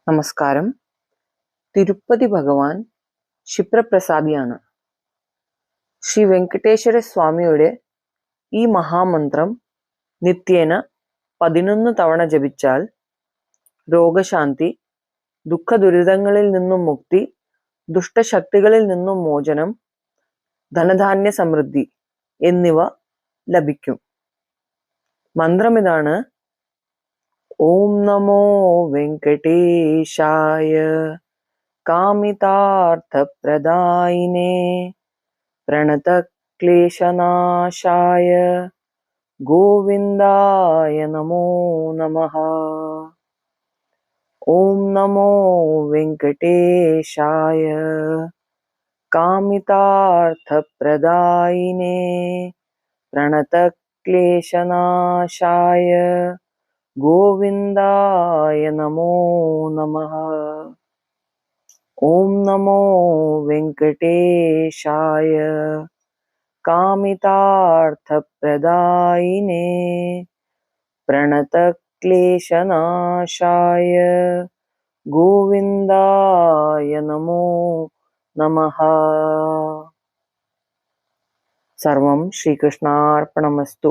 നമസ്കാരം. തിരുപ്പതി ഭഗവാൻ ക്ഷിപ്രപ്രസാദിയാണ്. ശ്രീ വെങ്കടേശ്വര സ്വാമിയുടെ ഈ മഹാമന്ത്രം നിത്യേന 11 തവണ ജപിച്ചാൽ രോഗശാന്തി, ദുഃഖദുരിതങ്ങളിൽ നിന്നും മുക്തി, ദുഷ്ടശക്തികളിൽ നിന്നും മോചനം, ധനധാന്യ സമൃദ്ധി എന്നിവ ലഭിക്കും. മന്ത്രമിതാണ്: ഓം നമോ വെങ്കടേശായ കാമിതാർത്ഥപ്രദായിനേ പ്രണതക്ലേശനാശായ ഗോവിന്ദായ നമോ നമഃ. ഓം നമോ വെങ്കടേശായ കാമിതാർത്ഥപ്രദായിനേ പ്രണതക്ലേശനാശായ ഗോവിന്ദായ നമോ നമഃ. ഓം നമോ വെങ്കടേശായ കാമിതാർത്ഥപ്രദായിനേ പ്രണതക്ലേശനാശായ ഗോവിന്ദായ നമോ നമഃ. സർവം ശ്രീകൃഷ്ണാർപ്പണമസ്തു.